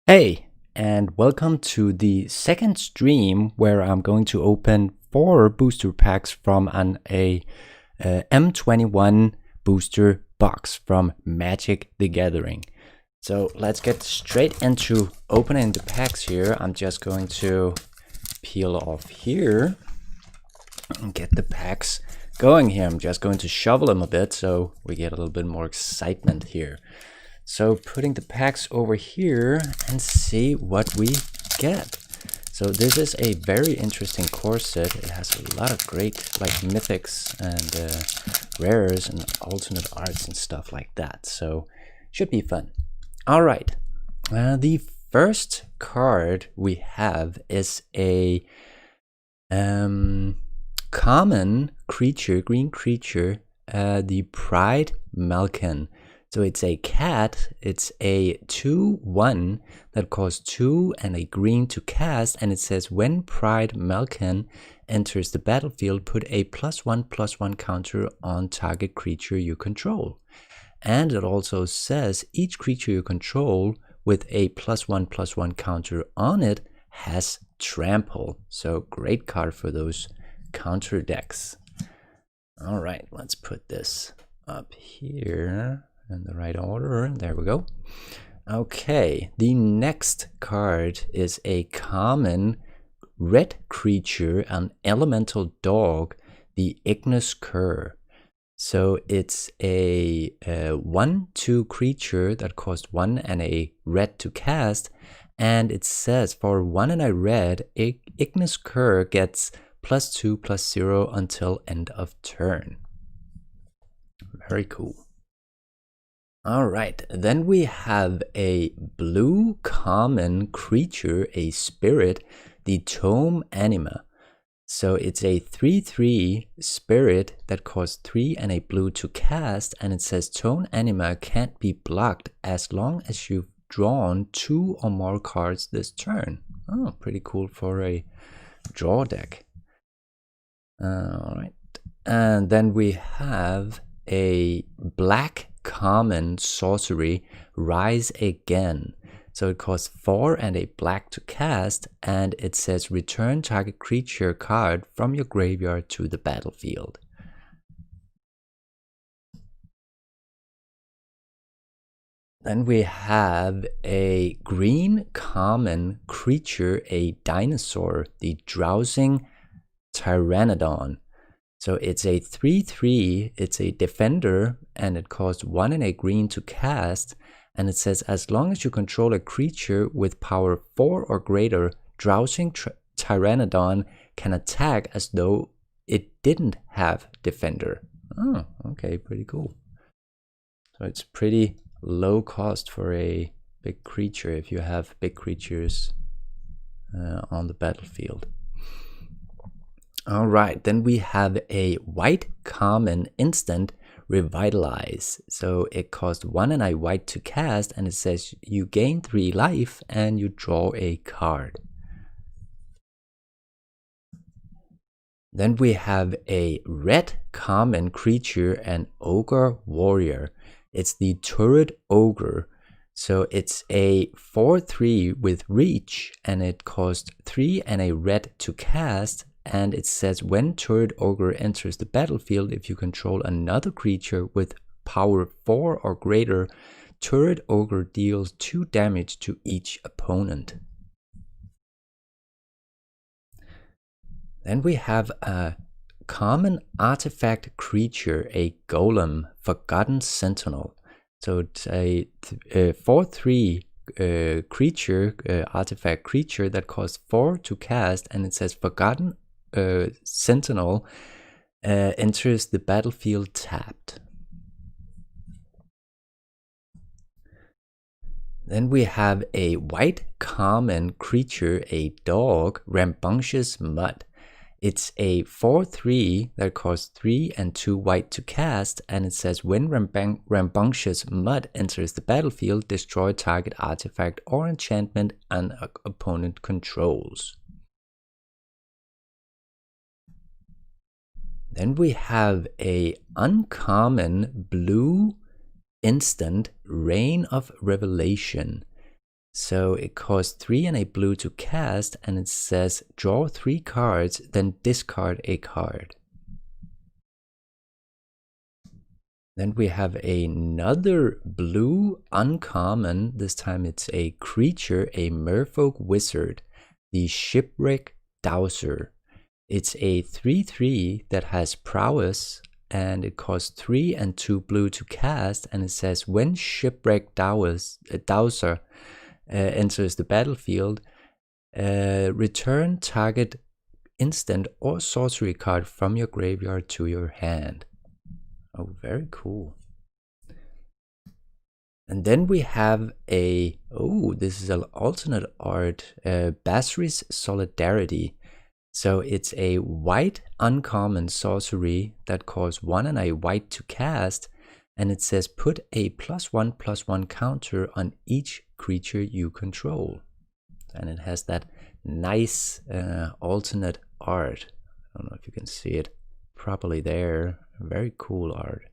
Hey, and welcome to the second stream where I'm going to open 4 booster packs from an M21 booster box from Magic the Gathering. So let's get straight into opening the packs here. I'm just going to peel off here and get the packs going here. I'm just going to shovel them a bit so we get a little bit more excitement here. So putting the packs over here and see what we get. So this is a very interesting core set. It has a lot of great like mythics and rares and alternate arts and stuff like that. So should be fun. All right. The first card we have is a common creature, green creature, the Pride Malkin. So it's a cat, it's a 2/1 that costs 2 and a green to cast, and it says when Pride Malkin enters the battlefield, put a +1/+1 counter on target creature you control. And it also says each creature you control with a +1/+1 counter on it has trample. So great card for those counter decks. All right, let's put this up here in the right order. There we go. Okay, the next card is a common red creature, an elemental dog, the Ignis Cur. So it's a 1/2 creature that costs 1 and a red to cast, and it says for 1 and a red, Ignis Cur gets +2/+0 until end of turn. Very cool. All right, then we have a blue common creature, a spirit, the Tome Anima. So it's a 3/3 spirit that costs 3 and a blue to cast, and it says Tome Anima can't be blocked as long as you've drawn 2 or more cards this turn. Oh, pretty cool for a draw deck. All right, and then we have a black common sorcery, Rise Again. So it costs 4 and a black to cast, and it says return target creature card from your graveyard to the battlefield. Then we have a green common creature, a dinosaur, the Drowsing Pteranodon. So it's a 3/3, it's a defender, and it costs 1 and a green to cast, and it says as long as you control a creature with power 4 or greater, Drowsing Pteranodon can attack as though it didn't have defender. Oh, okay, pretty cool. So it's pretty low cost for a big creature if you have big creatures on the battlefield. All right, then we have a white common instant, Revitalize. So it costs 1 and a white to cast, and it says you gain 3 life and you draw a card. Then we have a red common creature, an Ogre Warrior. It's the Turret Ogre. So it's a 4/3 with reach, and it costs 3 and a red to cast. And it says when Turret Ogre enters the battlefield, if you control another creature with power 4 or greater, Turret Ogre deals 2 damage to each opponent. Then we have a common artifact creature, a Golem, Forgotten Sentinel. So it's a 4/3 creature, artifact creature that costs 4 to cast, and it says Forgotten Sentinel enters the battlefield tapped. Then we have a white common creature, a dog, Rambunctious Mud. It's a 4/3 that costs 3 and 2 white to cast, and it says when Rambunctious Mud enters the battlefield, destroy target artifact or enchantment an opponent controls. Then we have a uncommon blue instant, Reign of Revelation. So it costs 3 and a blue to cast, and it says draw 3 cards, then discard a card. Then we have another blue uncommon. This time it's a creature, a merfolk wizard, the Shipwreck Dowser. It's a 3/3 that has prowess, and it costs 3 and 2 blue to cast, and it says when Shipwreck Dowser enters the battlefield, return target instant or sorcery card from your graveyard to your hand. Oh, very cool. And then we have this is an alternate art, Basri's Solidarity. So it's a white uncommon sorcery that costs 1 and a white to cast, and it says put a +1/+1 counter on each creature you control. And it has that nice alternate art. I don't know if you can see it properly there. Very cool art.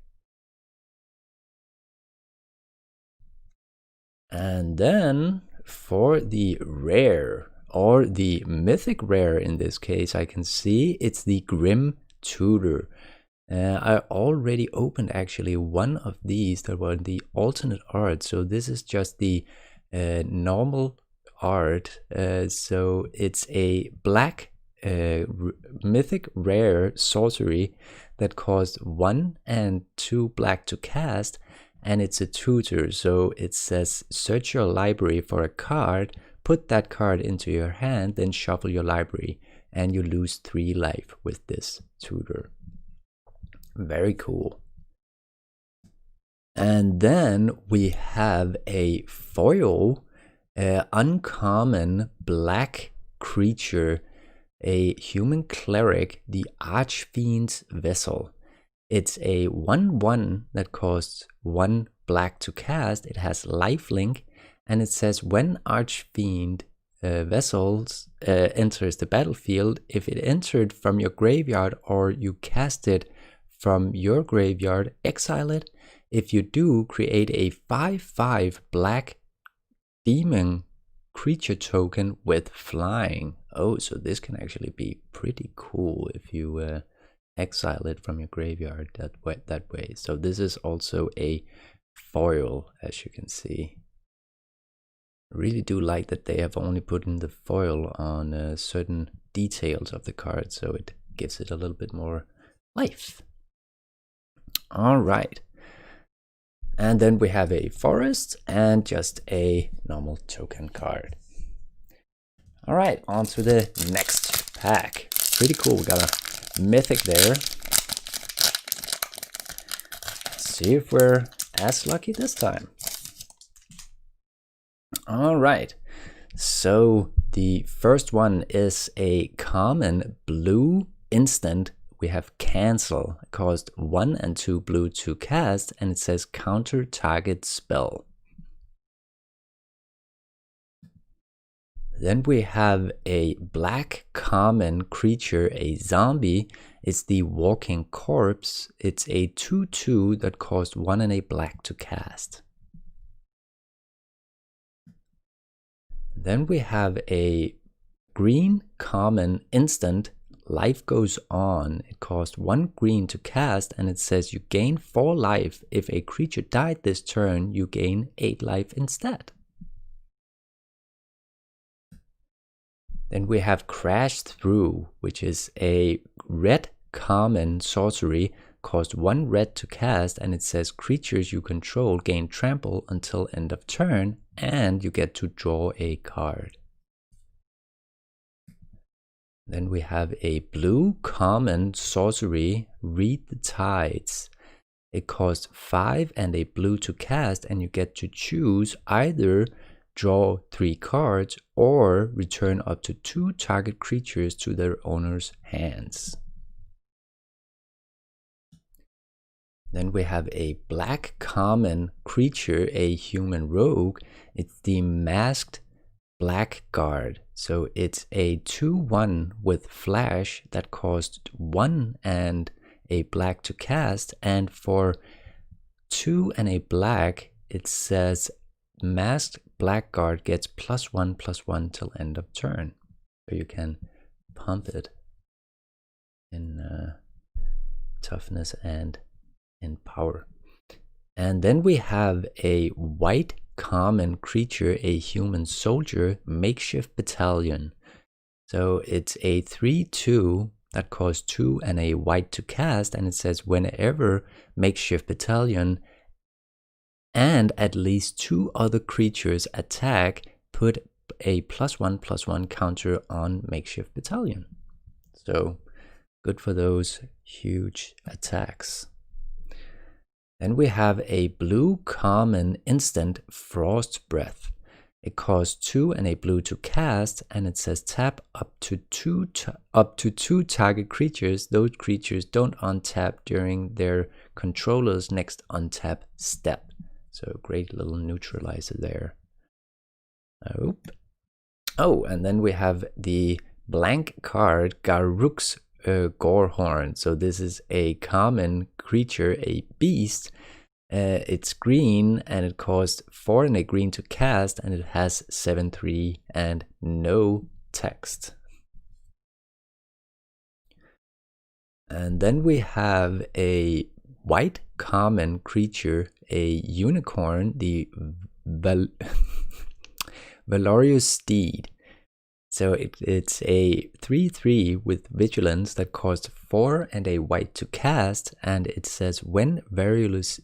And then for the rare, or the mythic rare in this case, I can see it's the Grim Tutor. I already opened actually one of these that were the alternate art. So this is just the normal art. So it's a black mythic rare sorcery that costs 1 and 2 black to cast, and it's a tutor. So it says search your library for a card, put that card into your hand, then shuffle your library, and you lose 3 life with this tutor. Very cool. And then we have a foil, uncommon black creature, a human cleric, the Archfiend's Vessel. It's a 1/1 that costs 1 black to cast. It has lifelink, and it says when Archfiend Vessels enters the battlefield, if it entered from your graveyard or you cast it from your graveyard, exile it. If you do, create a 5/5 black demon creature token with flying. Oh, so this can actually be pretty cool if you exile it from your graveyard that way. So this is also a foil, as you can see. I really do like that they have only put in the foil on certain details of the card, so it gives it a little bit more life. All right. And then we have a forest and just a normal token card. All right, on to the next pack. Pretty cool. We got a mythic there. Let's see if we're as lucky this time. All right. So the first one is a common blue instant. We have cancel. It costs 1 and 2 blue to cast, and it says counter target spell. Then we have a black common creature, a zombie. It's the Walking Corpse. It's a 2/2 that costs 1 and a black to cast. Then we have a green common instant, Life Goes On. It costs 1 green to cast, and it says you gain 4 life. If a creature died this turn, you gain 8 life instead. Then we have Crash Through, which is a red common sorcery, costs 1 red to cast, and it says creatures you control gain trample until end of turn, and you get to draw a card. Then we have a blue common sorcery, Read the Tides. It costs 5 and a blue to cast, and you get to choose either draw 3 cards or return up to 2 target creatures to their owner's hands. Then we have a black common creature, a human rogue. It's the Masked Blackguard. So it's a 2/1 with flash that costs 1 and a black to cast, and for 2 and a black it says Masked black guard gets +1/+1 till end of turn. So you can pump it in toughness and in power. And then we have a white common creature, a human soldier, makeshift battalion. So it's a 3/2 that costs 2 and a white to cast, and it says whenever makeshift battalion and at least 2 other creatures attack, put a +1/+1 counter on makeshift battalion. So good for those huge attacks. Then we have a blue common instant Frost Breath. It costs 2 and a blue to cast, and it says tap up to two target creatures. Those creatures don't untap during their controller's next untap step. So great little neutralizer there. Oh, and then we have the blank card Garruk's Gorehorn. So this is a common creature, a beast. It's green and it costs 4 and a green to cast, and it has 7/3 and no text. And then we have a white common creature, a unicorn, the Valorious Steed. So it's a 3/3 with vigilance that costs 4 and a white to cast, and it says when Valorious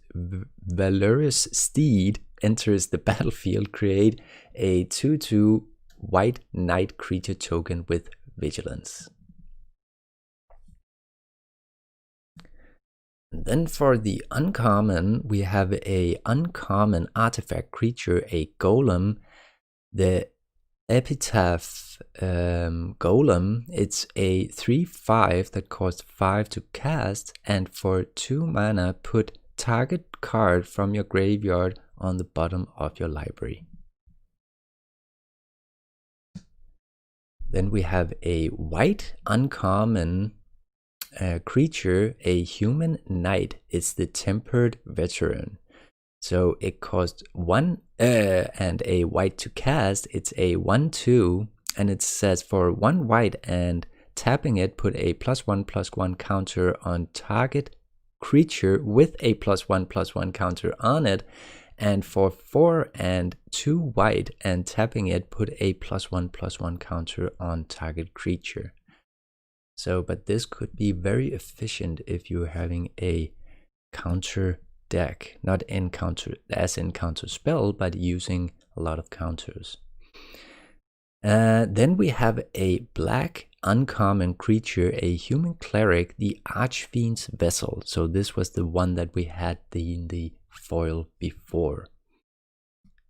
Steed enters the battlefield, create a 2/2 white knight creature token with vigilance. And then for the uncommon, we have a uncommon artifact creature, a golem, the Epitaph Golem. It's a 3/5 that costs 5 to cast, and for 2 mana, put target card from your graveyard on the bottom of your library. Then we have a white uncommon creature, a human knight. It's the Tempered Veteran. So it costs 1 and a white to cast. It's a 1/2, and it says for 1 white and tapping it, put a +1/+1 counter on target creature with a +1/+1 counter on it. And for 4 and 2 white and tapping it, put a +1/+1 counter on target creature. So, but this could be very efficient if you're having a counter deck, not in counter as in counter spell, but using a lot of counters. Then we have a black uncommon creature, a human cleric, the Archfiend's Vessel. So this was the one that we had in the foil before.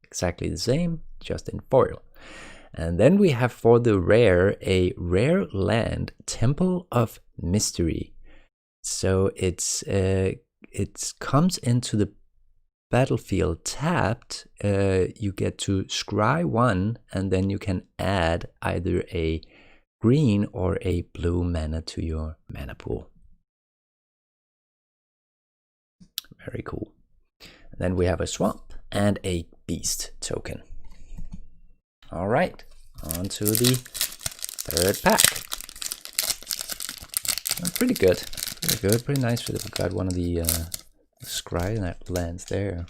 Exactly the same, just in foil. And then we have for the rare, a rare land, Temple of Mystery. So it comes into the battlefield tapped. You get to scry 1, and then you can add either a green or a blue mana to your mana pool. Very cool. And then we have a swamp and a beast token. All right, on to the third pack. Pretty good. Pretty good, pretty nice. We've got one of the scry lands there.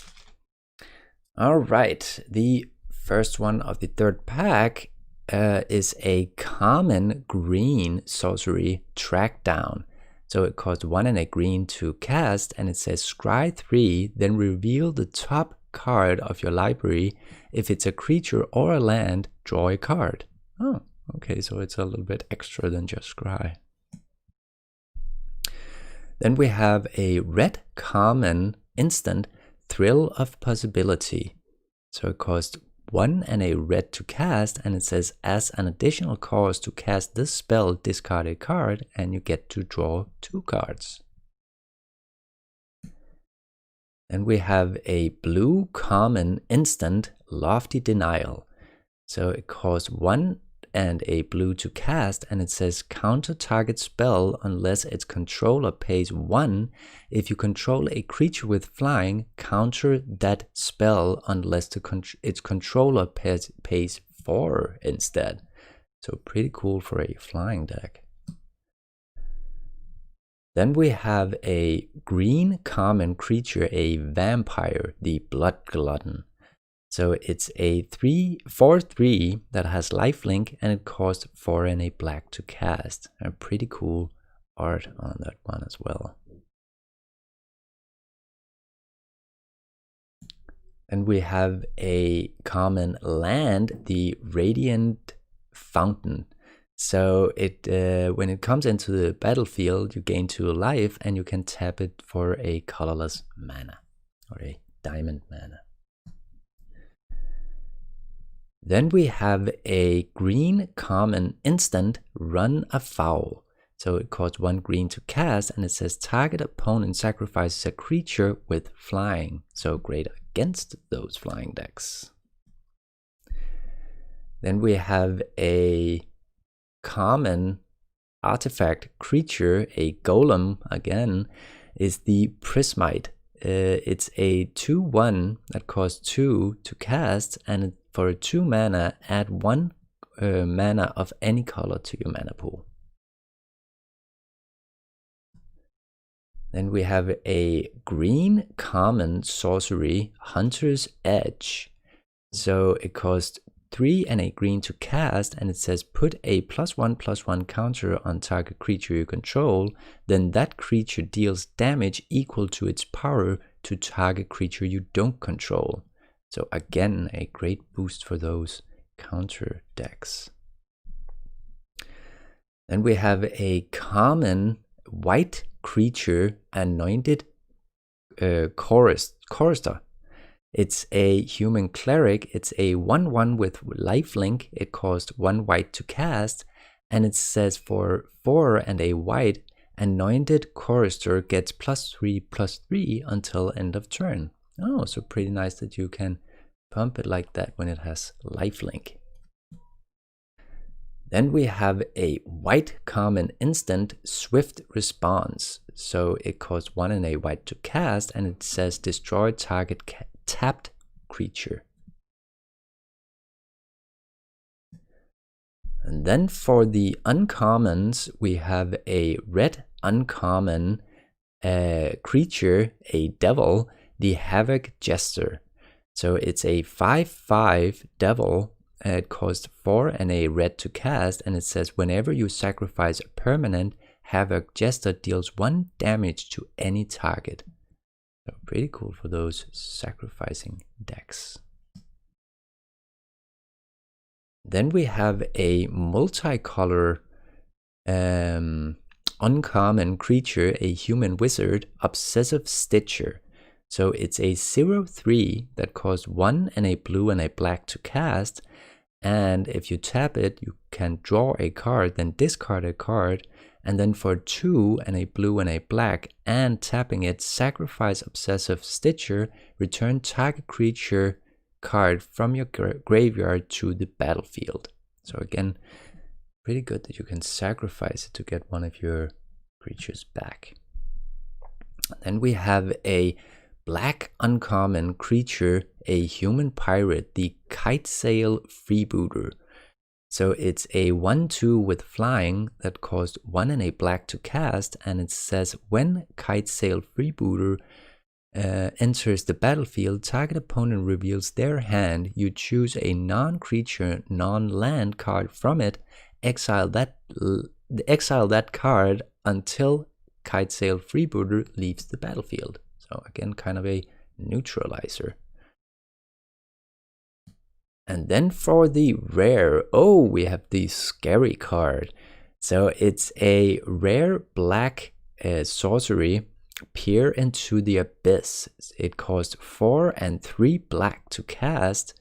All right, the first one of the third pack is a common green sorcery, Track Down. So it costs 1 and a green to cast, and it says scry 3, then reveal the top card of your library. If it's a creature or a land, draw a card. Oh, okay, so it's a little bit extra than just scry. Then we have a red common instant, Thrill of Possibility. So it costs 1 and a red to cast, and it says as an additional cost to cast this spell, discard a card, and you get to draw 2 cards. Then we have a blue common instant, Lofty Denial. So it costs 1 and a blue to cast, and it says counter target spell unless its controller pays 1. If you control a creature with flying, counter that spell unless its controller pays 4 instead. So pretty cool for a flying deck. Then we have a green common creature, a vampire, the Blood Glutton. So it's a 4/3 that has lifelink, and it costs 4 and a black to cast. And pretty cool art on that one as well. And we have a common land, the Radiant Fountain. So it when it comes into the battlefield, you gain 2 life, and you can tap it for a colorless mana, or a diamond mana. Then we have a green common instant, Run Afoul. So it costs 1 green to cast, and it says target opponent sacrifices a creature with flying. So great against those flying decks. Then we have a common artifact creature, a golem again, is the Prismite. It's a 2/1 that costs 2 to cast, and for 2 mana, add 1 mana of any color to your mana pool. Then we have a green common sorcery, Hunter's Edge. So it costs 3 and a green to cast, and it says put a +1/+1 counter on target creature you control, then that creature deals damage equal to its power to target creature you don't control. So again, a great boost for those counter decks. Then we have a common white creature, Anointed Chorister. It's a human cleric. It's a 1/1 with lifelink. It costs 1 white to cast, and it says for 4 and a white, Anointed Chorister gets +3/+3 until end of turn. Oh, so pretty nice that you can pump it like that when it has lifelink. Then we have a white common instant, Swift Response. So it costs 1 and a white to cast, and it says destroy target tapped creature. And then for the uncommons, we have a red uncommon creature, a devil, the Havoc Jester. So it's a 5/5 devil. It costs 4 and a red to cast, and it says whenever you sacrifice a permanent, Havoc Jester deals 1 damage to any target. So pretty cool for those sacrificing decks. Then we have a multicolor uncommon creature, a human wizard, Obsessive Stitcher. So it's a 0/3 that costs 1 and a blue and a black to cast. And if you tap it, you can draw a card, then discard a card. And then for 2 and a blue and a black, and tapping it, sacrifice Obsessive Stitcher, return target creature card from your graveyard to the battlefield. So again, pretty good that you can sacrifice it to get one of your creatures back. Then we have a black uncommon creature, a human pirate, the Kitesail Freebooter. So it's a 1/2 with flying that costs 1 and a black to cast, and it says when Kitesail Freebooter enters the battlefield, target opponent reveals their hand. You choose a non-creature, non-land card from it. Exile that card until Kitesail Freebooter leaves the battlefield. So again, kind of a neutralizer. And then for the rare, we have the Scary card. So it's a rare black sorcery, Peer into the Abyss. It costs 4 and 3 black to cast,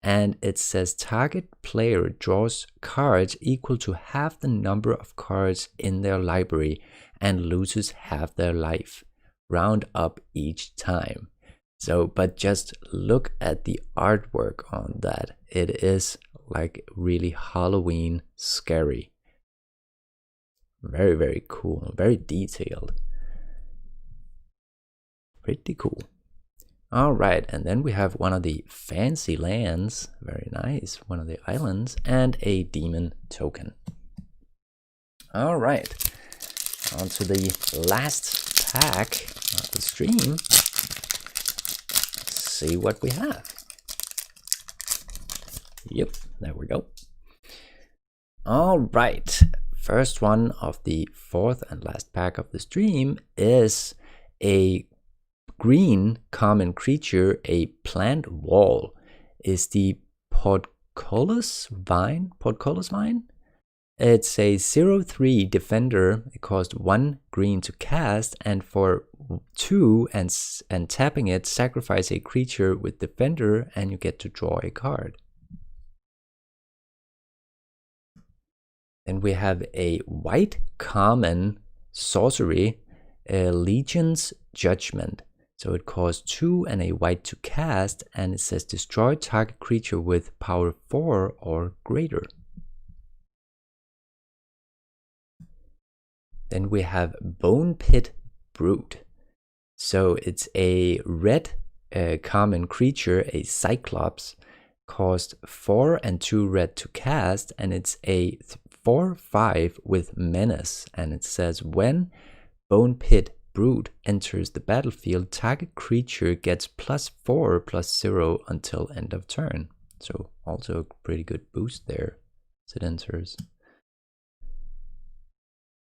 and it says target player draws cards equal to half the number of cards in their library and loses half their life. Round up each time. So, but just look at the artwork on that. It is like really Halloween scary. Very, very cool, very detailed. Pretty cool. All right, and then we have one of the fancy lands, very nice, one of the islands, and a demon token. All right, on to the last pack of the stream. Let's see what we have. Yep, there we go. All right, first one of the fourth and last pack of the stream is a green common creature, a plant wall. Is the portcullis vine? It's a 0/3 defender. It costs 1 green to cast, and for 2 and tapping it, sacrifice a creature with defender, and you get to draw a card. Then we have a white common sorcery, Legion's Judgment. So it costs 2 and a white to cast, and it says destroy target creature with power 4 or greater. Then we have Bone Pit Brute. So it's a red common creature, a Cyclops, cost 4 and 2 red to cast, and it's a 4/5 with menace, and it says when Bone Pit Brute enters the battlefield, target creature gets +4/+0 until end of turn. So also a pretty good boost there as it enters.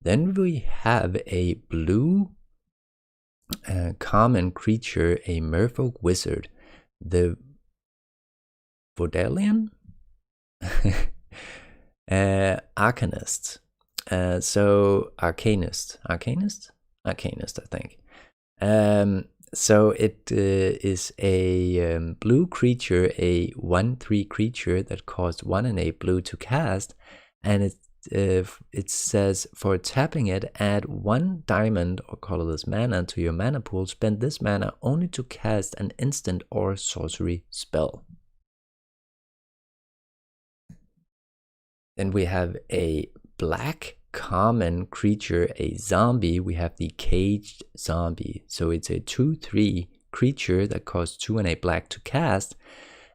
Then we have a blue common creature, a Merfolk Wizard, the Vodalian Arcanist. So Arcanist, I think. So it is a blue creature, a 1/3 creature that costs 1 and a blue to cast, and it says for tapping it, add 1 diamond or colorless mana to your mana pool. Spend this mana only to cast an instant or sorcery spell. Then we have a black common creature, a zombie. We have the Caged Zombie. So it's a 2/3 creature that costs 2 and a black to cast.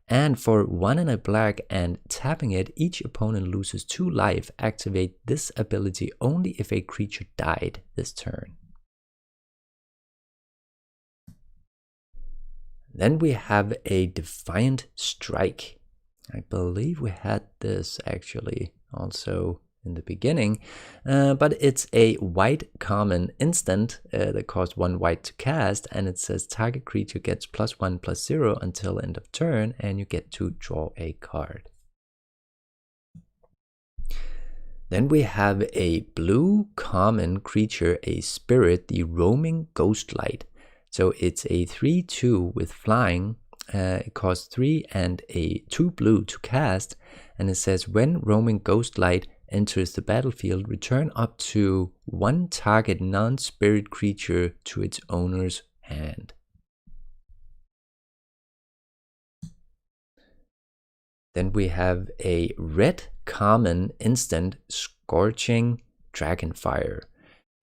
And for 1 and a black and tapping it, each opponent loses 2 life. Activate this ability only if a creature died this turn. Then we have a Defiant Strike. I believe we had this actually also in the beginning, but it's a white common instant that costs 1 white to cast, and it says target creature gets +1/+0 until end of turn, and you get to draw a card. Then we have a blue common creature, a spirit, the Roaming Ghostlight. So it's a 3/2 with flying. It costs 3 and a 2 blue to cast, and it says when Roaming Ghostlight enters the battlefield, return up to 1 target non-spirit creature to its owner's hand. Then we have a red common instant, Scorching Dragonfire.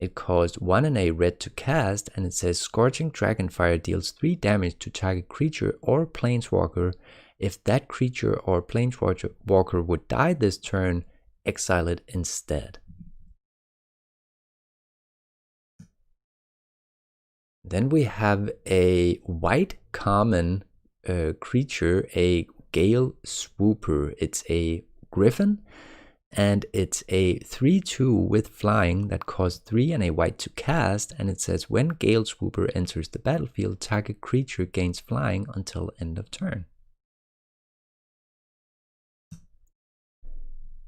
It costs 1 and a red to cast, and it says Scorching Dragonfire deals 3 damage to target creature or planeswalker. If that creature or planeswalker would die this turn, exile it instead. Then we have a white common creature, a Gale Swooper. It's a griffin, and it's a 3/2 with flying that costs 3 and a white to cast, and it says when Gale Swooper enters the battlefield, target creature gains flying until end of turn.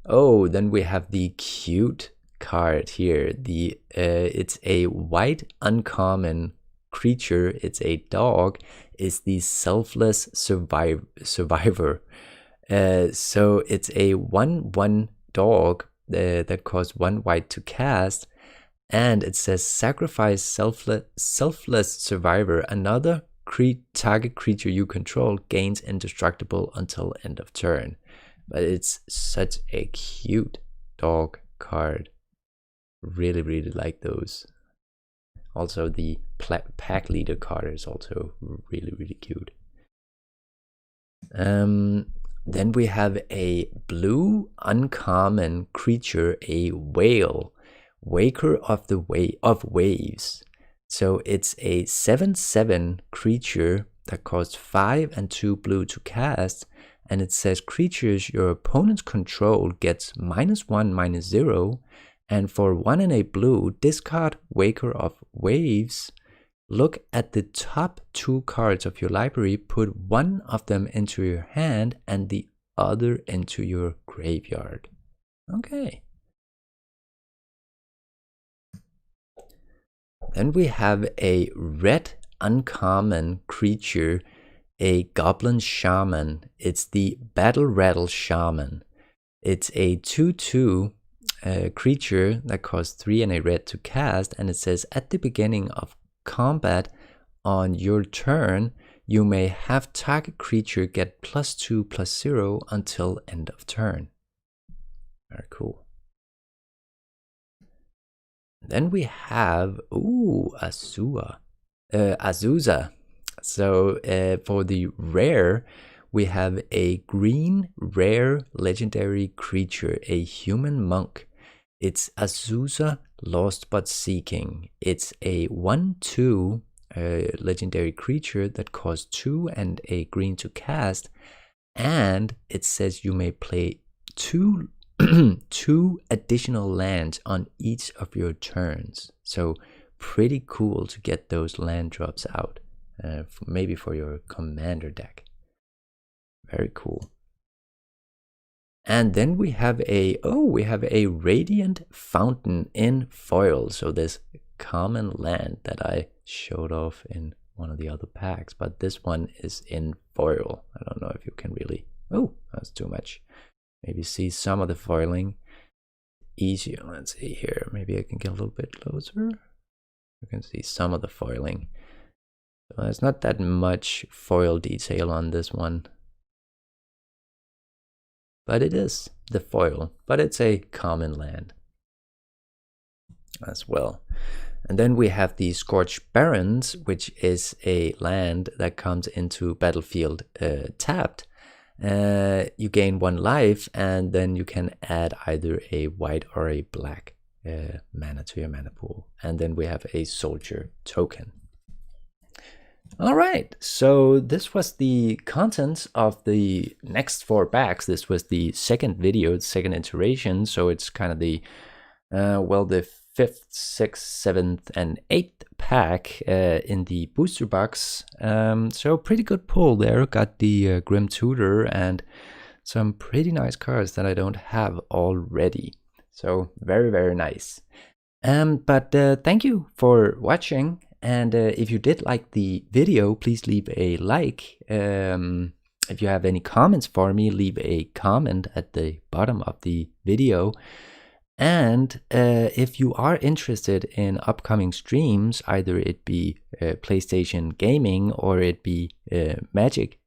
Oh, then we have the cute card here. It's a white uncommon creature. It's a dog. It's the Selfless Survivor. So it's a 1/1 dog that costs 1 white to cast, and it says sacrifice Selfless Survivor. Another target creature you control gains indestructible until end of turn. but it's such a cute dog card. Really, really like those. Also, the pack leader card is also really, really cute. Then we have a blue uncommon creature, a whale, waker of the waves. So it's a 7/7 creature that costs 5 and 2 blue to cast, and it says creatures your opponent's control gets -1/-0, and for 1 and a blue, discard Waker of Waves. Look at the top 2 cards of your library, put one of them into your hand and the other into your graveyard. Okay. Then we have a red uncommon creature, a Goblin Shaman. It's the Battle Rattle Shaman. It's a 2/2 creature that costs 3 and a red to cast, and it says at the beginning of combat on your turn, you may have target creature get +2/+0 until end of turn. Very cool. Then we have Azusa. So for the rare, we have a green rare legendary creature, a human monk. It's Azusa, Lost But Seeking. It's a 1/2 legendary creature that costs 2 and a green to cast, and it says you may play 2 additional lands on each of your turns. So pretty cool to get those land drops out, maybe for your commander deck. Very cool. And then we have a Radiant Fountain in foil. So this common land that I showed off in one of the other packs, but this one is in foil. I don't know if you can really, that's too much. Maybe see some of the foiling easier. Let's see here. Maybe I can get a little bit closer. You can see some of the foiling. So there's not that much foil detail on this one, but it is the foil, but it's a common land as well. And then we have the Scorched Barrens, which is a land that comes into battlefield tapped. You gain 1 life, and then you can add either a white or a black mana to your mana pool. And then we have a soldier token. All right, so this was the contents of the next 4 packs. This was the second video, second iteration, so it's kind of the the 5th, 6th, 7th, and 8th pack in the booster box. So pretty good pull there. Got the Grim Tutor and some pretty nice cards that I don't have already. So very, very nice. But thank you for watching. And if you did like the video, please leave a like. If you have any comments for me, leave a comment at the bottom of the video. And if you are interested in upcoming streams, either it be PlayStation gaming or it be Magic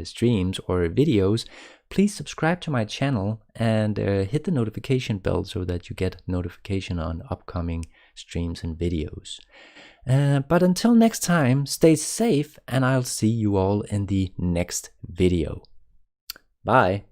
streams or videos, please subscribe to my channel and hit the notification bell so that you get notification on upcoming streams and videos. But until next time, stay safe, and I'll see you all in the next video. Bye.